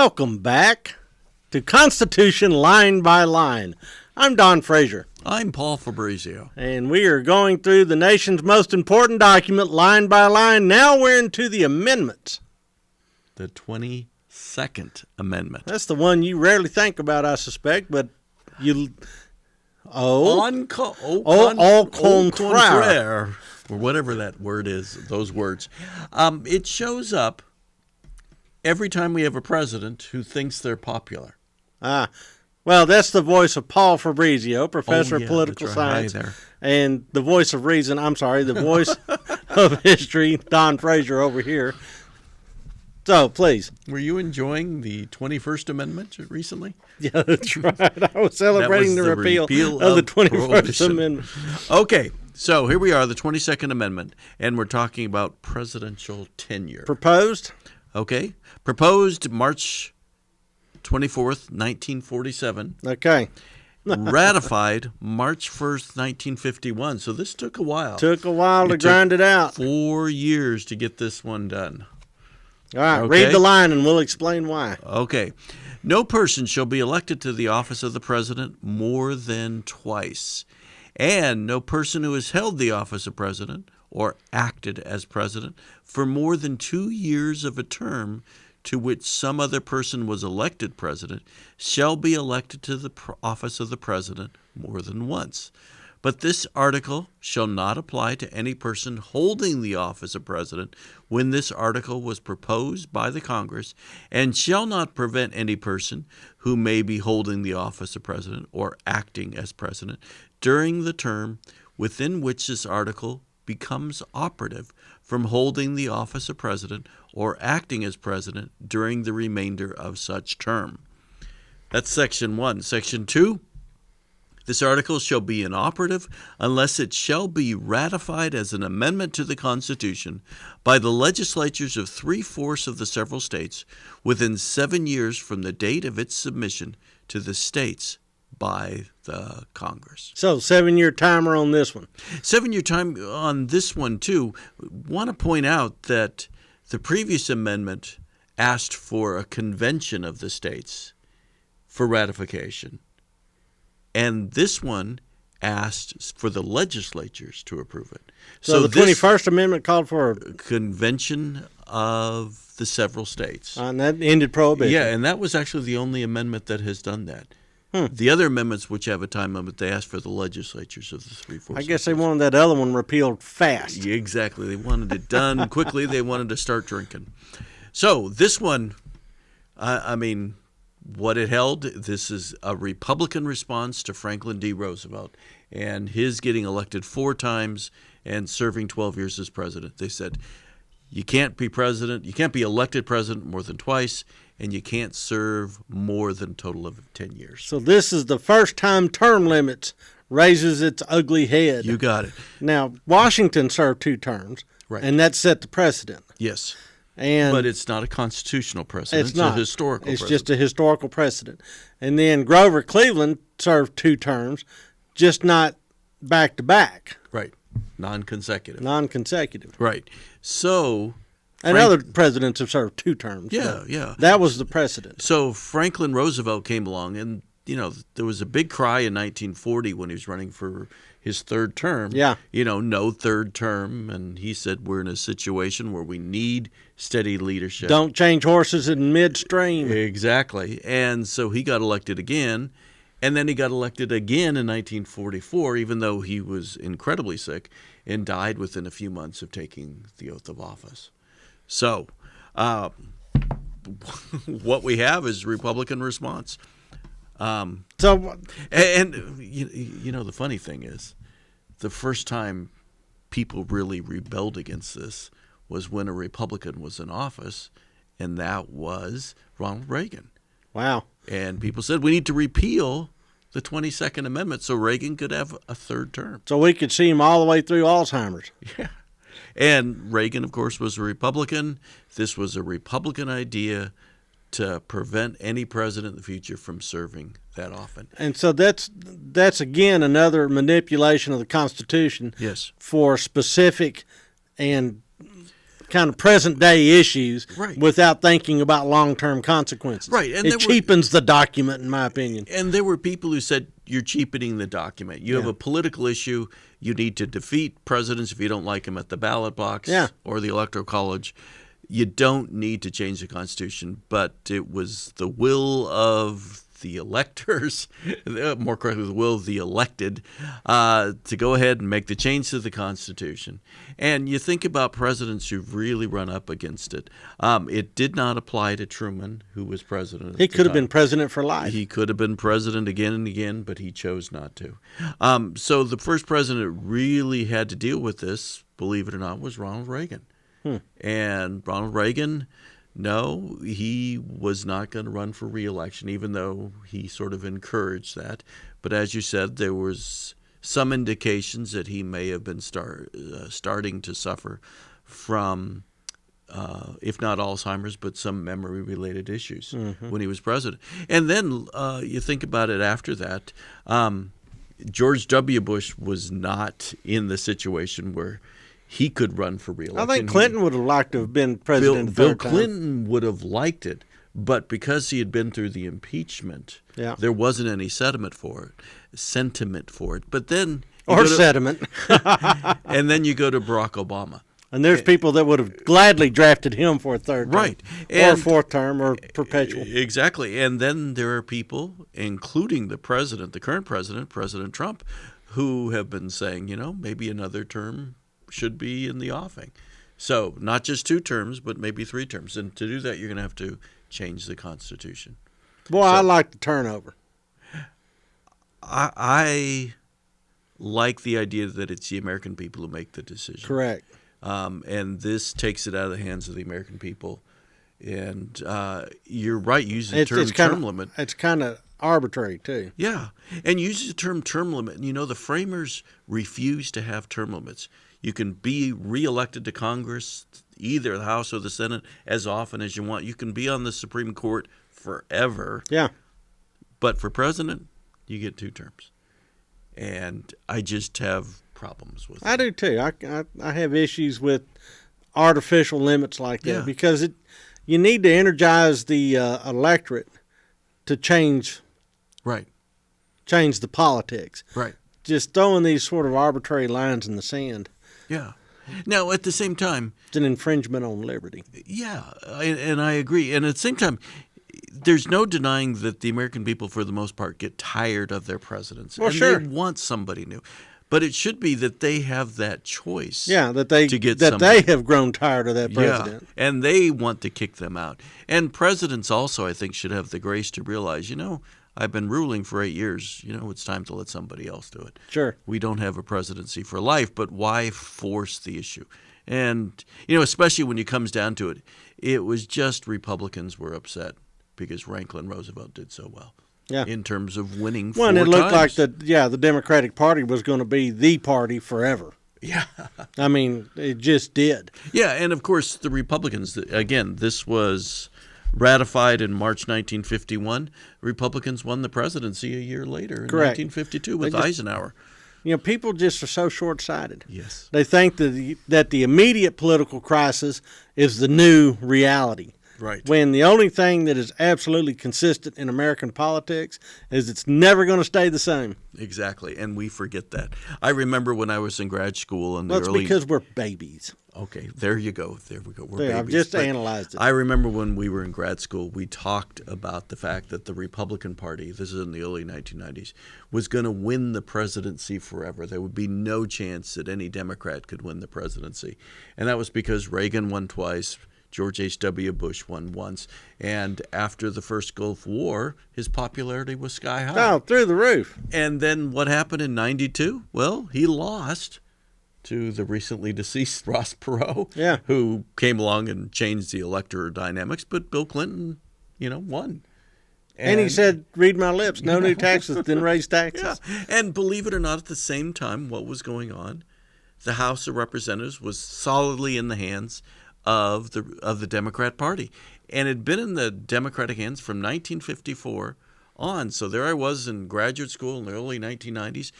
Welcome back to Constitution Line by Line. I'm Don Frazier. I'm Paul Fabrizio. And we are going through the nation's most important document line by line. Now we're into the amendments. The 22nd Amendment. That's the one you rarely think about, I suspect, but you... Au contraire, or whatever that word is, those words. It shows up every time we have a president who thinks they're popular. Well, that's the voice of Paul Fabrizio, professor of political science, Hi there. and the voice of reason, the voice of history, Don Frazier over here. So, please. Were you enjoying the 21st Amendment recently? Yeah, that's right. I was celebrating the repeal of the 21st Amendment. Okay, so here we are, the 22nd Amendment, and we're talking about presidential tenure. Proposed? Okay. Proposed March 24th, 1947. Okay. Ratified March 1st, 1951. So this took a while. Took a while to grind it out. 4 years to get this one done. All right, okay. Read the line and we'll explain why. Okay. No person shall be elected to the office of the president more than twice. And no person who has held the office of president or acted as president for more than 2 years of a term to which some other person was elected president shall be elected to the office of the president more than once. But this article shall not apply to any person holding the office of president when this article was proposed by the Congress, and shall not prevent any person who may be holding the office of president or acting as president during the term within which this article becomes operative from holding the office of president or acting as president during the remainder of such term. That's Section 1. Section 2. This article shall be inoperative unless it shall be ratified as an amendment to the Constitution by the legislatures of 3/4 of the several states within 7 years from the date of its submission to the states by the Congress. So, 7-year timer on this one. 7-year time on this one, too. Want to point out that the previous amendment asked for a convention of the states for ratification. And this one asked for the legislatures to approve it. So the 21st Amendment called for a convention of the several states. And that ended prohibition. Yeah, and that was actually the only amendment that has done that. The other amendments which have a time limit, they asked for the legislatures of the 3/4. I guess they wanted that other one repealed fast. Yeah, exactly. They wanted it done quickly. They wanted to start drinking. So this one, what it held, this is a Republican response to Franklin D. Roosevelt and his getting elected 4 times and serving 12 years as president. They said, you can't be president, you can't be elected president more than twice, and you can't serve more than a total of 10 years. So this is the first time term limits raises its ugly head. You got it. Now, Washington served 2 terms, right, and that set the precedent. Yes. But it's not a constitutional precedent. It's not. A historical It's precedent. just a historical precedent. And then Grover Cleveland served 2 terms, just not back-to-back. Right. Non-consecutive. Non-consecutive. Right. So... And other presidents have served 2 terms. Yeah. That was the precedent. So Franklin Roosevelt came along, and, there was a big cry in 1940 when he was running for his 3rd term. Yeah. No 3rd term. And he said, we're in a situation where we need steady leadership. Don't change horses in midstream. Exactly. And so he got elected again. And then he got elected again in 1944, even though he was incredibly sick and died within a few months of taking the oath of office. So what we have is Republican response. The funny thing is, the first time people really rebelled against this was when a Republican was in office, and that was Ronald Reagan. Wow. And people said, we need to repeal the 22nd Amendment so Reagan could have a 3rd term. So we could see him all the way through Alzheimer's. Yeah. And Reagan, of course, was a Republican. This was a Republican idea to prevent any president in the future from serving that often. And so that's again another manipulation of the Constitution. Yes. For specific and kind of present day issues Right. without thinking about long-term consequences. Right, and it cheapens the document, in my opinion. And there were people who said you're cheapening the document. You have a political issue. You need to defeat presidents if you don't like them at the ballot box or the Electoral College. You don't need to change the Constitution, but it was the will of the electors, more correctly, the will of the elected, to go ahead and make the change to the Constitution. And you think about presidents who've really run up against it. It did not apply to Truman, who was president. He could have been president for life. He could have been president again and again, but he chose not to. So the first president who really had to deal with this, believe it or not, was Ronald Reagan. And Ronald Reagan, no, he was not going to run for re-election, even though he sort of encouraged that. But as you said, there was some indications that he may have been starting to suffer from, if not Alzheimer's, but some memory-related issues when he was president. And then you think about it after that, George W. Bush was not in the situation where he could run for re-election. I think Clinton would have liked to have been president Bill Clinton would have liked it, but because he had been through the impeachment, there wasn't any sentiment for it. But then sediment. And then you go to Barack Obama. And there's people that would have gladly drafted him for a third term. Right. Or fourth term or perpetual. Exactly. And then there are people, including the current president, President Trump, who have been saying, maybe another term should be in the offing. So not just 2 terms, but maybe 3 terms. And to do that, you're going to have to change the Constitution. Boy, I like the turnover. I like the idea that it's the American people who make the decision. Correct. And this takes it out of the hands of the American people. And you're right, using the term limit. It's kind of arbitrary, too. Yeah. And using the term limit. The framers refused to have term limits. You can be reelected to Congress, either the House or the Senate, as often as you want. You can be on the Supreme Court forever. Yeah. But for president, you get 2 terms. And I just have problems with it. I do, too. I have issues with artificial limits like that because you need to energize the electorate to change the politics. Right. Just throwing these sort of arbitrary lines in the sand. Yeah. Now, at the same time, it's an infringement on liberty. Yeah, and I agree. And at the same time, there's no denying that the American people, for the most part, get tired of their presidents. Well, and sure. They want somebody new. But it should be that they have that choice. Yeah, that they have grown tired of that president. Yeah, and they want to kick them out. And presidents also, I think, should have the grace to realize, I've been ruling for 8 years. It's time to let somebody else do it. Sure. We don't have a presidency for life, but why force the issue? And, especially when it comes down to it, it was just Republicans were upset because Franklin Roosevelt did so well. Yeah. In terms of winning 4 times. Well, and it looked like the Democratic Party was going to be the party forever. Yeah. I mean, it just did. Yeah, and of course the Republicans, again, this was ratified in March 1951. Republicans won the presidency a year later in 1952 with Eisenhower. People just are so short-sighted. Yes. They think that the immediate political crisis is the new reality. Right. When the only thing that is absolutely consistent in American politics is it's never going to stay the same. Exactly, and we forget that. I remember when I was in grad school in the early... That's because we're babies. Okay, there you go. There we go. We're babies. I've just analyzed it. I remember when we were in grad school, we talked about the fact that the Republican Party, this is in the early 1990s, was going to win the presidency forever. There would be no chance that any Democrat could win the presidency. And that was because Reagan won twice, George H.W. Bush won once, and after the first Gulf War, his popularity was sky high. Oh, through the roof. And then what happened in 92? Well, he lost to the recently deceased Ross Perot, who came along and changed the electoral dynamics, but Bill Clinton, won. And he said, read my lips, no new taxes, then raise taxes. Yeah. And believe it or not, at the same time, what was going on? The House of Representatives was solidly in the hands of the Democrat Party. And it had been in the Democratic hands from 1954 on. So there I was in graduate school in the early 1990s.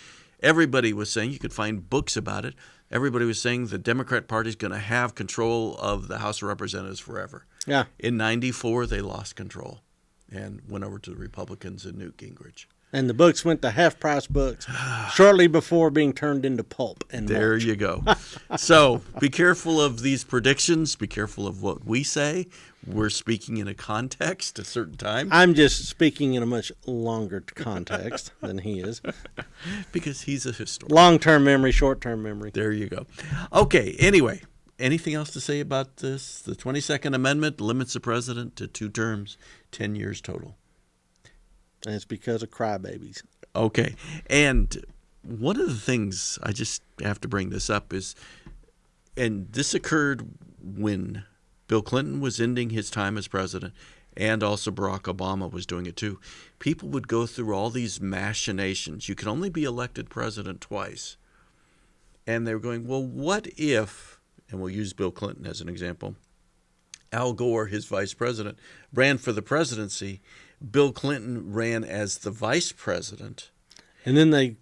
Everybody was saying, you could find books about it, everybody was saying the Democrat Party is going to have control of the House of Representatives forever. Yeah. In 94, they lost control and went over to the Republicans and Newt Gingrich. And the books went to half-price books shortly before being turned into pulp. And there mulch. you go. So be careful of these predictions. Be careful of what we say. We're speaking in a context, a certain time. I'm just speaking in a much longer context than he is. Because he's a historian. Long-term memory, short-term memory. There you go. Okay, anyway, anything else to say about this? The 22nd Amendment limits the president to 2 terms, 10 years total. And it's because of crybabies. Okay. And one of the things I just have to bring this up is, and this occurred when Bill Clinton was ending his time as president, and also Barack Obama was doing it too. People would go through all these machinations. You can only be elected president twice. And they were going, well, what if, and we'll use Bill Clinton as an example, Al Gore, his vice president, ran for the presidency. Bill Clinton ran as the vice president. And then they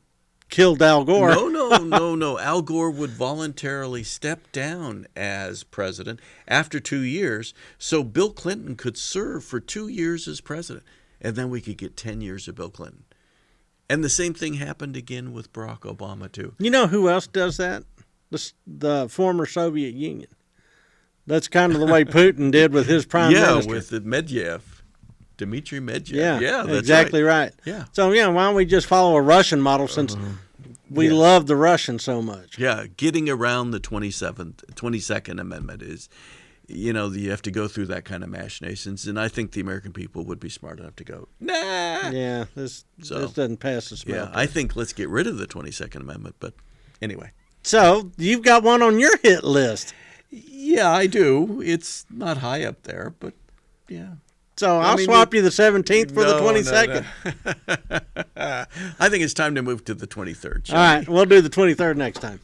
killed Al Gore. No. Al Gore would voluntarily step down as president after 2 years, so Bill Clinton could serve for 2 years as president, and then we could get 10 years of Bill Clinton. And the same thing happened again with Barack Obama, too. You know who else does that? The former Soviet Union. That's kind of the way Putin did with his prime minister. Yeah, with Medvedev. Dmitry Medvedev. Yeah, that's exactly right. Yeah. So, why don't we just follow a Russian model since we love the Russians so much? Yeah, getting around the 22nd Amendment is, you have to go through that kind of machinations, and I think the American people would be smart enough to go, nah. Yeah, this doesn't pass the smell. Yeah, I think let's get rid of the 22nd Amendment, but anyway. So, you've got one on your hit list. Yeah, I do. It's not high up there, but yeah. So I'll swap you the 17th for the 22nd. No. I think it's time to move to the 23rd. All right, we'll do the 23rd next time.